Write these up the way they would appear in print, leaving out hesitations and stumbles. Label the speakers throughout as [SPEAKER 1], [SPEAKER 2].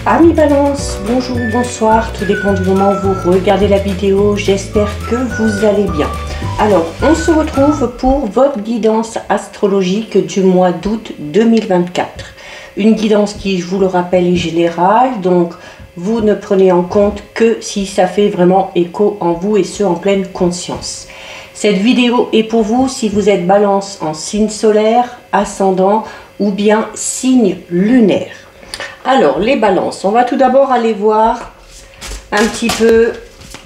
[SPEAKER 1] Amis Balance, bonjour, bonsoir, tout dépend du moment où vous regardez la vidéo, j'espère que vous allez bien. Alors, on se retrouve pour votre guidance astrologique du mois d'août 2024. Une guidance qui, je vous le rappelle, est générale, donc vous ne prenez en compte que si ça fait vraiment écho en vous et ce en pleine conscience. Cette vidéo est pour vous si vous êtes Balance en signe solaire, ascendant ou bien signe lunaire. Alors, les balances, on va tout d'abord aller voir un petit peu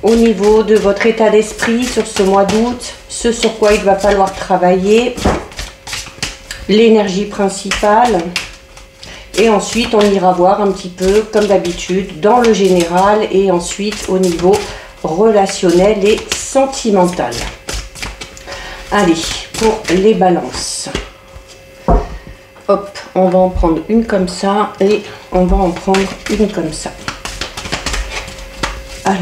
[SPEAKER 1] au niveau de votre état d'esprit sur ce mois d'août, ce sur quoi il va falloir travailler, l'énergie principale, et ensuite on ira voir un petit peu, comme d'habitude, dans le général et ensuite au niveau relationnel et sentimental. Allez, pour les balances. Hop, on va en prendre une comme ça et on va en prendre une comme ça. Alors,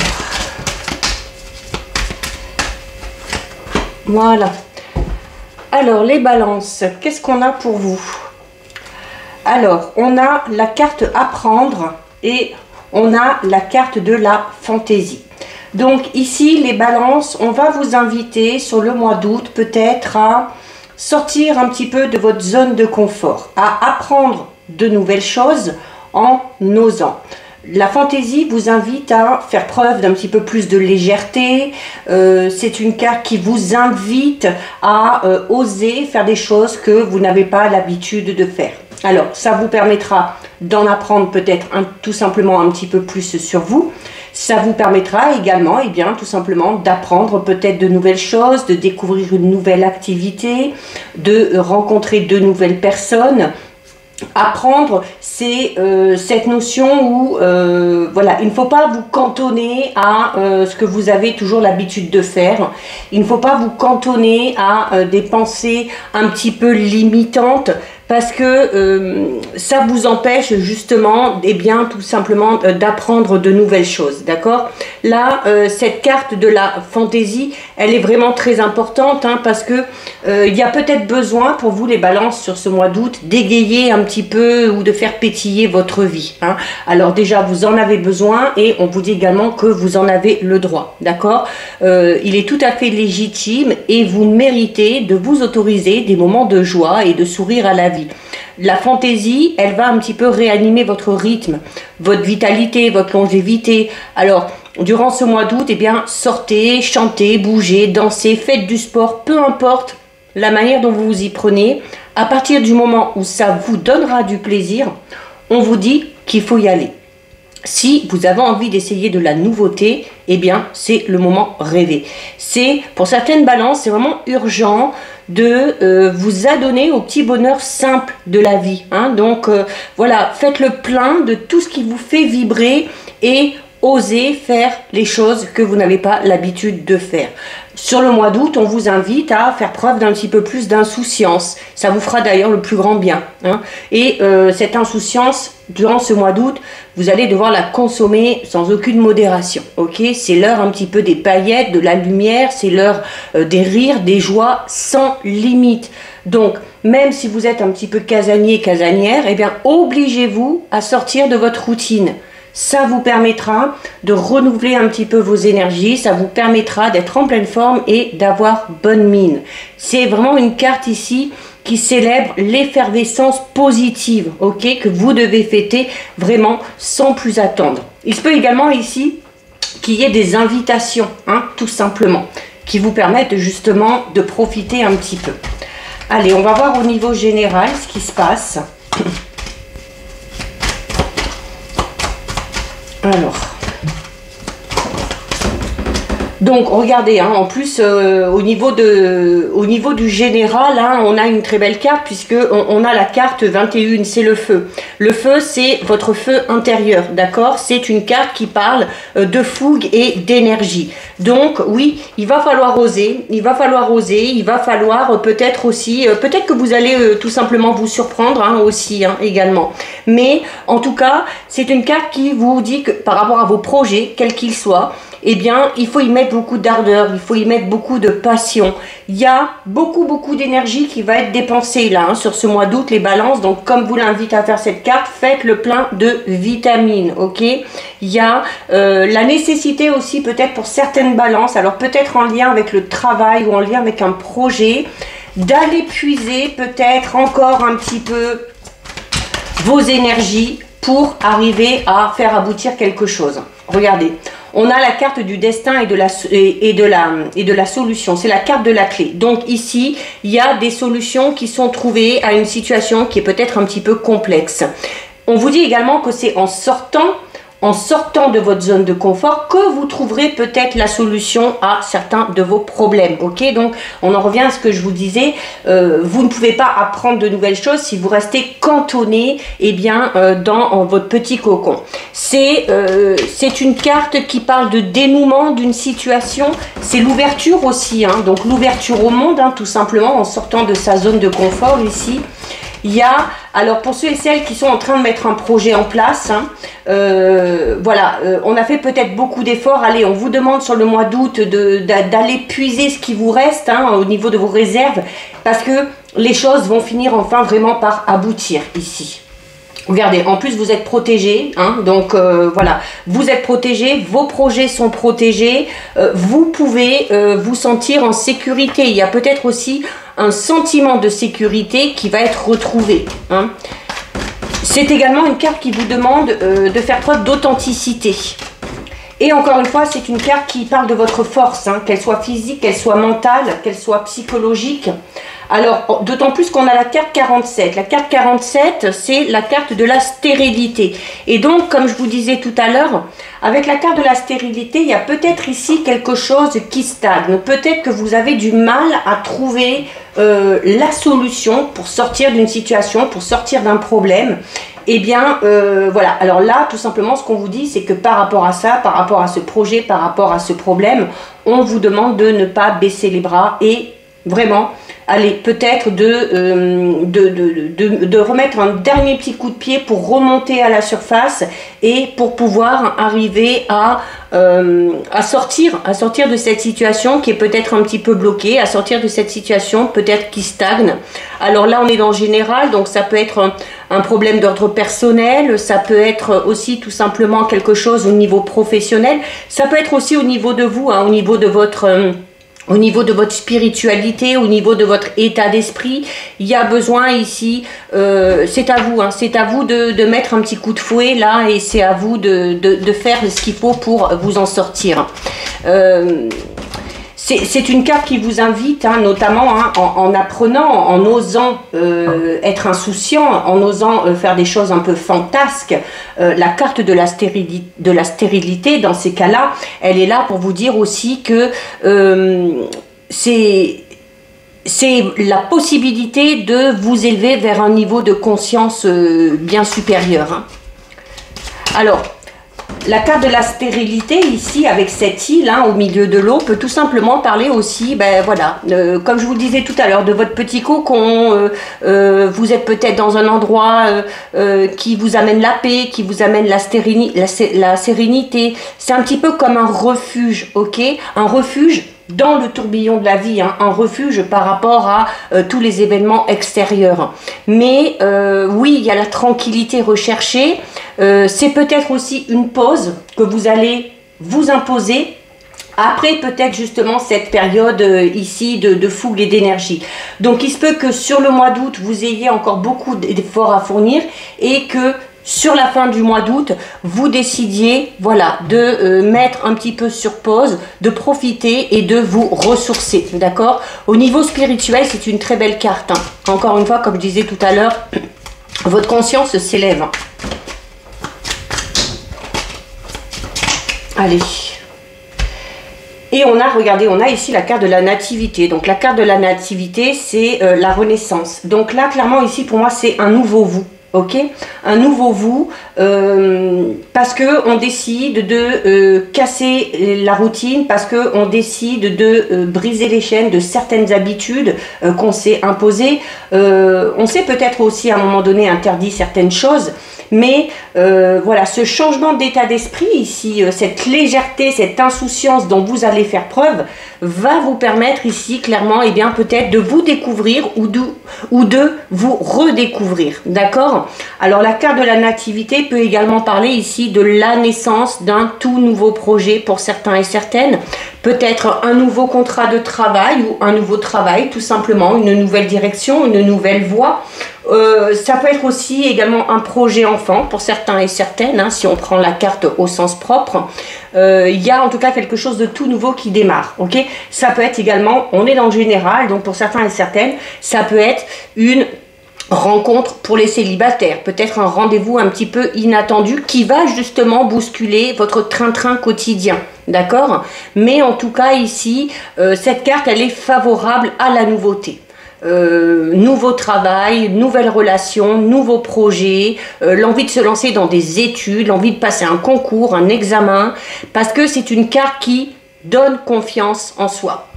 [SPEAKER 1] voilà. Alors, les balances, qu'est-ce qu'on a pour vous? Alors, on a la carte apprendre et on a la carte de la fantaisie. Donc ici, les balances, on va vous inviter sur le mois d'août peut-être à sortir un petit peu de votre zone de confort, à apprendre de nouvelles choses en osant. La fantaisie vous invite à faire preuve d'un petit peu plus de légèreté. C'est une carte qui vous invite à oser faire des choses que vous n'avez pas l'habitude de faire. Alors, ça vous permettra d'en apprendre peut-être tout simplement un petit peu plus sur vous. Ça vous permettra également, tout simplement, d'apprendre peut-être de nouvelles choses, de découvrir une nouvelle activité, de rencontrer de nouvelles personnes. Apprendre, c'est cette notion où voilà, il ne faut pas vous cantonner à ce que vous avez toujours l'habitude de faire. Il ne faut pas vous cantonner à des pensées un petit peu limitantes parce que ça vous empêche justement, tout simplement d'apprendre de nouvelles choses, d'accord? Là, cette carte de la fantaisie, elle est vraiment très importante parce que il y a peut-être besoin pour vous les balances sur ce mois d'août d'égayer un petit peu ou de faire pétiller votre vie. Alors déjà, vous en avez besoin et on vous dit également que vous en avez le droit, d'accord? Il est tout à fait légitime et vous méritez de vous autoriser des moments de joie et de sourire à la vie. La fantaisie, elle va un petit peu réanimer votre rythme, votre vitalité, votre longévité. Alors, durant ce mois d'août, sortez, chantez, bougez, dansez, faites du sport, peu importe la manière dont vous vous y prenez. À partir du moment où ça vous donnera du plaisir, on vous dit qu'il faut y aller. Si vous avez envie d'essayer de la nouveauté, c'est le moment rêvé. C'est, pour certaines balances, c'est vraiment urgent de vous adonner au petit bonheur simple de la vie. Donc, voilà, faites le plein de tout ce qui vous fait vibrer et osez faire les choses que vous n'avez pas l'habitude de faire. Sur le mois d'août, on vous invite à faire preuve d'un petit peu plus d'insouciance. Ça vous fera d'ailleurs le plus grand bien. Et cette insouciance, durant ce mois d'août, vous allez devoir la consommer sans aucune modération. Ok, c'est l'heure un petit peu des paillettes, de la lumière, c'est l'heure des rires, des joies sans limite. Donc, même si vous êtes un petit peu casanier, casanière, obligez-vous à sortir de votre routine. Ça vous permettra de renouveler un petit peu vos énergies, ça vous permettra d'être en pleine forme et d'avoir bonne mine. C'est vraiment une carte ici qui célèbre l'effervescence positive, ok, que vous devez fêter vraiment sans plus attendre. Il se peut également ici qu'il y ait des invitations, tout simplement, qui vous permettent justement de profiter un petit peu. Allez, on va voir au niveau général ce qui se passe. Alors, donc regardez, en plus au niveau du général, on a une très belle carte puisque on a la carte 21, c'est le feu. Le feu, c'est votre feu intérieur, d'accord? C'est une carte qui parle de fougue et d'énergie. Donc oui, il va falloir oser, il va falloir peut-être aussi, peut-être que vous allez tout simplement vous surprendre aussi également. Mais en tout cas, c'est une carte qui vous dit que par rapport à vos projets, quels qu'ils soient, eh bien, il faut y mettre beaucoup d'ardeur, il faut y mettre beaucoup de passion. Il y a beaucoup d'énergie qui va être dépensée là, sur ce mois d'août, les balances. Donc, comme vous l'invite à faire cette carte, faites le plein de vitamines, ok? Il y a la nécessité aussi, peut-être pour certaines balances, alors peut-être en lien avec le travail ou en lien avec un projet, d'aller puiser peut-être encore un petit peu vos énergies pour arriver à faire aboutir quelque chose. Regardez, on a la carte du destin et de la solution. C'est la carte de la clé. Donc ici, il y a des solutions qui sont trouvées à une situation qui est peut-être un petit peu complexe. On vous dit également que c'est en sortant de votre zone de confort que vous trouverez peut-être la solution à certains de vos problèmes. Ok, donc on en revient à ce que je vous disais, vous ne pouvez pas apprendre de nouvelles choses si vous restez cantonné dans votre petit cocon. C'est une carte qui parle de dénouement d'une situation, c'est l'ouverture aussi, hein, donc l'ouverture au monde, hein, tout simplement en sortant de sa zone de confort ici. Il y a, alors pour ceux et celles qui sont en train de mettre un projet en place, hein, on a fait peut-être beaucoup d'efforts. Allez, on vous demande sur le mois d'août d'aller puiser ce qui vous reste, hein, au niveau de vos réserves, parce que les choses vont finir enfin vraiment par aboutir ici. Regardez, en plus vous êtes protégé, hein, donc voilà, vous êtes protégé, vos projets sont protégés, vous pouvez vous sentir en sécurité. Il y a peut-être aussi un sentiment de sécurité qui va être retrouvé, hein. C'est également une carte qui vous demande de faire preuve d'authenticité. Et encore une fois, c'est une carte qui parle de votre force, hein, qu'elle soit physique, qu'elle soit mentale, qu'elle soit psychologique. Alors, d'autant plus qu'on a la carte 47. La carte 47, c'est la carte de la stérilité. Et donc, comme je vous disais tout à l'heure, avec la carte de la stérilité, il y a peut-être ici quelque chose qui stagne. Peut-être que vous avez du mal à trouver la solution pour sortir d'une situation, pour sortir d'un problème. Eh bien, voilà. Alors là, tout simplement, ce qu'on vous dit, c'est que par rapport à ça, par rapport à ce projet, par rapport à ce problème, on vous demande de ne pas baisser les bras et vraiment, allez, peut-être de remettre un dernier petit coup de pied pour remonter à la surface et pour pouvoir arriver à sortir de cette situation qui est peut-être un petit peu bloquée, à sortir de cette situation peut-être qui stagne. Alors là, on est dans le général, donc ça peut être un problème d'ordre personnel, ça peut être aussi tout simplement quelque chose au niveau professionnel, ça peut être aussi au niveau de vous, hein, au niveau de votre spiritualité, au niveau de votre état d'esprit. Il y a besoin ici, c'est à vous, hein, c'est à vous de mettre un petit coup de fouet là, et c'est à vous de faire ce qu'il faut pour vous en sortir. C'est une carte qui vous invite, hein, notamment hein, en apprenant, en osant être insouciant, en osant faire des choses un peu fantasques. La carte de la stérilité, dans ces cas-là, elle est là pour vous dire aussi que c'est la possibilité de vous élever vers un niveau de conscience bien supérieur, hein. Alors, la carte de la stérilité ici avec cette île, hein, au milieu de l'eau, peut tout simplement parler aussi, ben voilà, comme je vous le disais tout à l'heure, de votre petit cocon. Vous êtes peut-être dans un endroit qui vous amène la paix, qui vous amène la sérénité. C'est un petit peu comme un refuge, ok? Un refuge dans le tourbillon de la vie, hein, un refuge par rapport à tous les événements extérieurs. Mais oui, il y a la tranquillité recherchée. C'est peut-être aussi une pause que vous allez vous imposer après peut-être justement cette période ici de fougue et d'énergie. Donc il se peut que sur le mois d'août, vous ayez encore beaucoup d'efforts à fournir et que sur la fin du mois d'août, vous décidiez, voilà, de mettre un petit peu sur pause, de profiter et de vous ressourcer, d'accord? Au niveau spirituel, c'est une très belle carte, hein. Encore une fois, comme je disais tout à l'heure, votre conscience s'élève. Allez. Et on a, regardez, on a ici la carte de la nativité. Donc la carte de la nativité, c'est la renaissance. Donc là, clairement, ici, pour moi, c'est un nouveau vous. ok, un nouveau vous, parce que on décide de casser la routine, parce que on décide de briser les chaînes de certaines habitudes qu'on s'est imposées. On s'est peut-être aussi à un moment donné interdit certaines choses, mais voilà, ce changement d'état d'esprit ici, cette légèreté, cette insouciance dont vous allez faire preuve, va vous permettre ici clairement, et bien peut-être de vous découvrir ou de vous redécouvrir, d'accord? Alors la carte de la nativité peut également parler ici de la naissance d'un tout nouveau projet pour certains et certaines, peut-être un nouveau contrat de travail ou un nouveau travail, tout simplement, une nouvelle direction, une nouvelle voie. Ça peut être aussi également un projet enfant pour certains et certaines, hein, si on prend la carte au sens propre. Il y a en tout cas quelque chose de tout nouveau qui démarre, ok? Ça peut être également, on est dans le général, donc pour certains et certaines, ça peut être une rencontre pour les célibataires, peut-être un rendez-vous un petit peu inattendu qui va justement bousculer votre train-train quotidien, d'accord? Mais en tout cas ici, cette carte, elle est favorable à la nouveauté. Nouveau travail, nouvelles relations, nouveaux projets, l'envie de se lancer dans des études, l'envie de passer un concours, un examen, parce que c'est une carte qui donne confiance en soi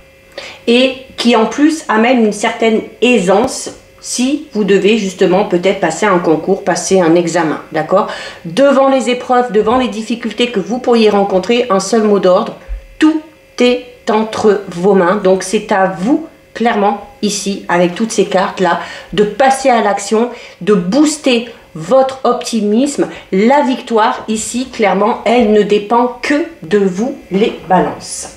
[SPEAKER 1] et qui en plus amène une certaine aisance si vous devez justement peut-être passer un concours, passer un examen, d'accord? Devant les épreuves, devant les difficultés que vous pourriez rencontrer, un seul mot d'ordre, tout est entre vos mains, donc c'est à vous clairement ici avec toutes ces cartes là de passer à l'action, de booster votre optimisme. La victoire ici clairement elle ne dépend que de vous les balances.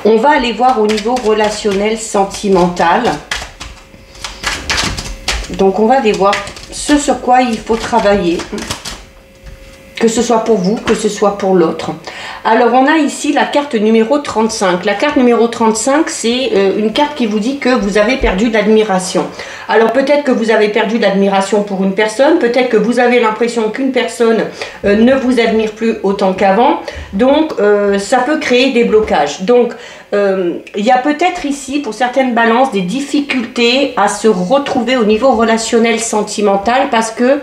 [SPEAKER 1] On va aller voir au niveau relationnel sentimental. Donc on va aller voir ce sur quoi il faut travailler, que ce soit pour vous, que ce soit pour l'autre. Alors on a ici la carte numéro 35. La carte numéro 35, c'est une carte qui vous dit que vous avez perdu de l'admiration. Alors peut-être que vous avez perdu de l'admiration pour une personne, peut-être que vous avez l'impression qu'une personne ne vous admire plus autant qu'avant. Donc ça peut créer des blocages. Donc il y a peut-être ici pour certaines balances des difficultés à se retrouver au niveau relationnel sentimental parce que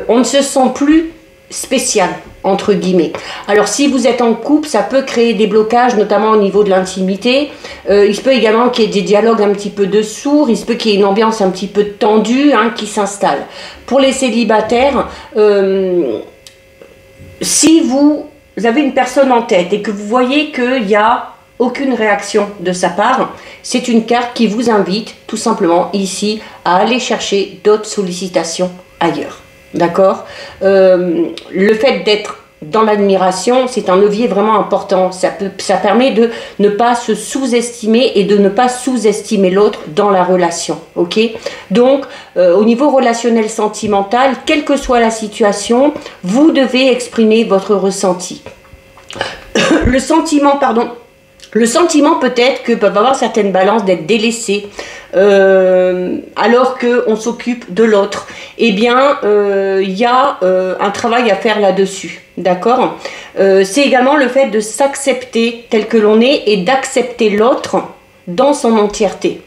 [SPEAKER 1] on ne se sent plus spécial entre guillemets. Alors si vous êtes en couple, ça peut créer des blocages notamment au niveau de l'intimité. Il se peut également qu'il y ait des dialogues un petit peu de sourds, il se peut qu'il y ait une ambiance un petit peu tendue hein, qui s'installe. Pour les célibataires, si vous avez une personne en tête et que vous voyez qu'il n'y a aucune réaction de sa part, c'est une carte qui vous invite tout simplement ici à aller chercher d'autres sollicitations ailleurs. D'accord? Le fait d'être dans l'admiration, c'est un levier vraiment important. Ça permet de ne pas se sous-estimer et de ne pas sous-estimer l'autre dans la relation. Ok? Donc, au niveau relationnel sentimental, quelle que soit la situation, vous devez exprimer votre ressenti. Le sentiment, pardon. Le sentiment peut-être que peuvent avoir certaines balances d'être délaissées alors qu'on s'occupe de l'autre. Eh bien, il y a un travail à faire là-dessus. D'accord? C'est également le fait de s'accepter tel que l'on est et d'accepter l'autre dans son entièreté.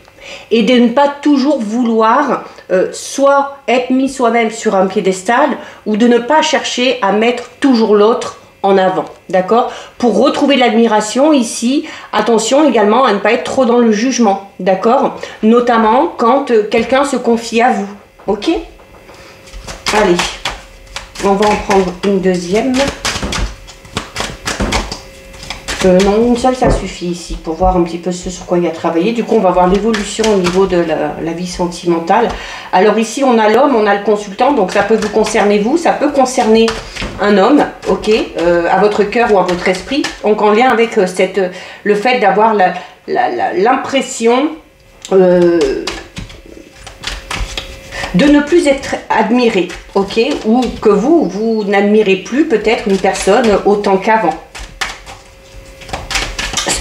[SPEAKER 1] Et de ne pas toujours vouloir soit être mis soi-même sur un piédestal ou de ne pas chercher à mettre toujours l'autre en avant, d'accord? Pour retrouver l'admiration ici, attention également à ne pas être trop dans le jugement, d'accord? Notamment quand quelqu'un se confie à vous, ok? Allez, on va en prendre une deuxième. Non, une seule ça suffit ici pour voir un petit peu ce sur quoi il y a travaillé. Du coup, on va voir l'évolution au niveau de la vie sentimentale. Alors ici, on a l'homme, on a le consultant, donc ça peut vous concerner vous, ça peut concerner un homme, ok, à votre cœur ou à votre esprit. Donc en lien avec le fait d'avoir l'impression de ne plus être admiré, ok, ou que vous n'admirez plus peut-être une personne autant qu'avant.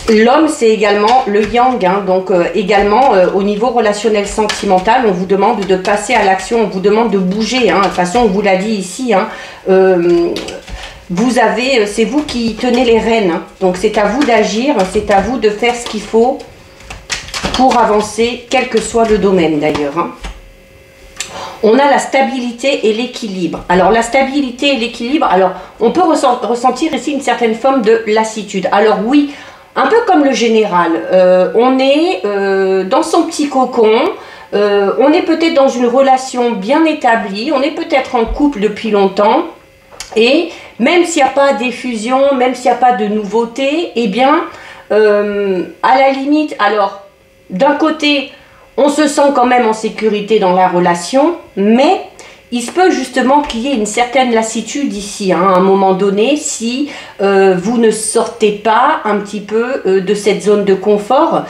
[SPEAKER 1] L'homme, c'est également le yang, hein, donc également au niveau relationnel sentimental, on vous demande de passer à l'action, on vous demande de bouger. Hein, de toute façon, on vous l'a dit ici, hein, vous avez, c'est vous qui tenez les rênes, hein, donc c'est à vous d'agir, c'est à vous de faire ce qu'il faut pour avancer, quel que soit le domaine d'ailleurs. Hein. On a la stabilité et l'équilibre. Alors la stabilité et l'équilibre, alors on peut ressentir ici une certaine forme de lassitude. Alors oui, un peu comme le général, on est dans son petit cocon, on est peut-être dans une relation bien établie, on est peut-être en couple depuis longtemps, et même s'il n'y a pas d'effusion, même s'il n'y a pas de nouveauté, eh bien, à la limite, alors, d'un côté, on se sent quand même en sécurité dans la relation, mais il se peut justement qu'il y ait une certaine lassitude ici, hein, à un moment donné, si vous ne sortez pas un petit peu de cette zone de confort,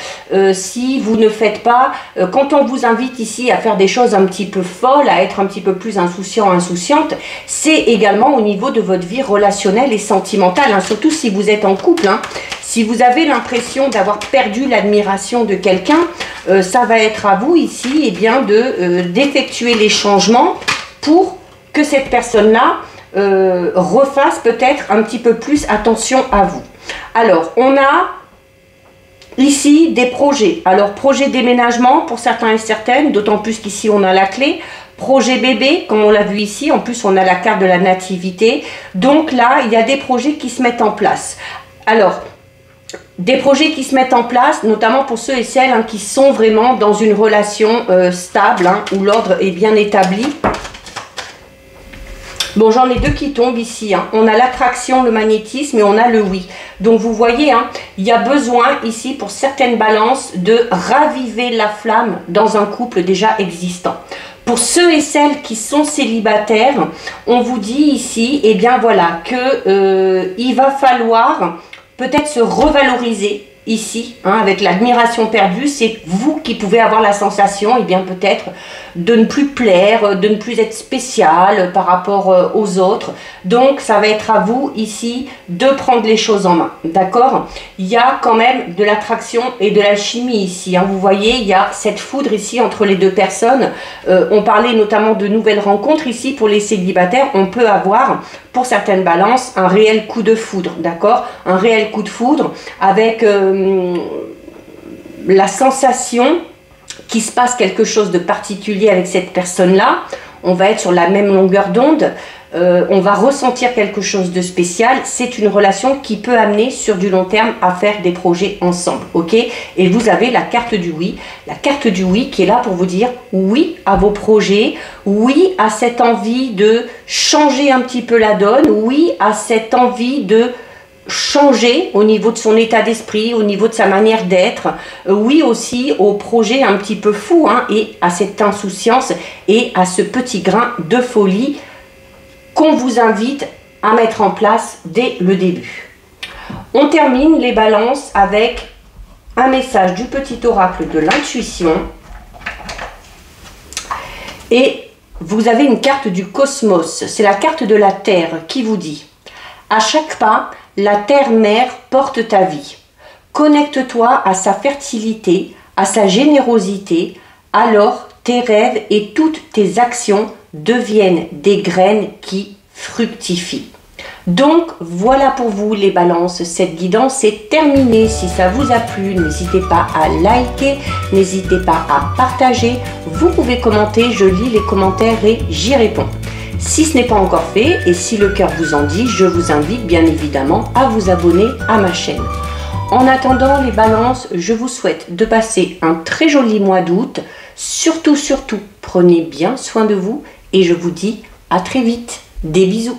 [SPEAKER 1] si vous ne faites pas, quand on vous invite ici à faire des choses un petit peu folles, à être un petit peu plus insouciant, insouciante, c'est également au niveau de votre vie relationnelle et sentimentale, hein, surtout si vous êtes en couple, hein. Si vous avez l'impression d'avoir perdu l'admiration de quelqu'un, ça va être à vous ici eh bien, d'effectuer les changements pour que cette personne-là refasse peut-être un petit peu plus attention à vous. Alors, on a ici des projets. Alors, projet déménagement pour certains et certaines, d'autant plus qu'ici on a la clé. Projet bébé, comme on l'a vu ici, en plus on a la carte de la nativité. Donc là, il y a des projets qui se mettent en place. Alors, des projets qui se mettent en place, notamment pour ceux et celles hein, qui sont vraiment dans une relation stable, hein, où l'ordre est bien établi. Bon, j'en ai deux qui tombent ici. Hein. On a l'attraction, le magnétisme et on a le oui. Donc, vous voyez, hein, il y a besoin ici, pour certaines balances, de raviver la flamme dans un couple déjà existant. Pour ceux et celles qui sont célibataires, on vous dit ici, eh bien voilà, que il va falloir peut-être se revaloriser ici, hein, avec l'admiration perdue. C'est vous qui pouvez avoir la sensation, et bien peut-être de ne plus plaire, de ne plus être spécial par rapport aux autres. Donc ça va être à vous ici de prendre les choses en main, d'accord? Il y a quand même de l'attraction et de l'alchimie ici, hein. Vous voyez, il y a cette foudre ici entre les deux personnes. On parlait notamment de nouvelles rencontres ici pour les célibataires. On peut avoir, pour certaines balances, un réel coup de foudre, d'accord? Un réel coup de foudre avec la sensation qu'il se passe quelque chose de particulier avec cette personne-là. On va être sur la même longueur d'onde, on va ressentir quelque chose de spécial. C'est une relation qui peut amener sur du long terme à faire des projets ensemble, ok? Et vous avez la carte du oui, la carte du oui qui est là pour vous dire oui à vos projets, oui à cette envie de changer un petit peu la donne, oui à cette envie de changer au niveau de son état d'esprit, au niveau de sa manière d'être, oui aussi au projet un petit peu fou, hein, et à cette insouciance et à ce petit grain de folie qu'on vous invite à mettre en place dès le début. On termine les balances avec un message du petit oracle de l'intuition et vous avez une carte du cosmos, c'est la carte de la Terre qui vous dit: à chaque pas, la terre-mère porte ta vie. Connecte-toi à sa fertilité, à sa générosité, alors tes rêves et toutes tes actions deviennent des graines qui fructifient. Donc voilà pour vous les balances, cette guidance est terminée. Si ça vous a plu, n'hésitez pas à liker, n'hésitez pas à partager, vous pouvez commenter, je lis les commentaires et j'y réponds. Si ce n'est pas encore fait et si le cœur vous en dit, je vous invite bien évidemment à vous abonner à ma chaîne. En attendant les balances, je vous souhaite de passer un très joli mois d'août. Surtout, prenez bien soin de vous et je vous dis à très vite. Des bisous.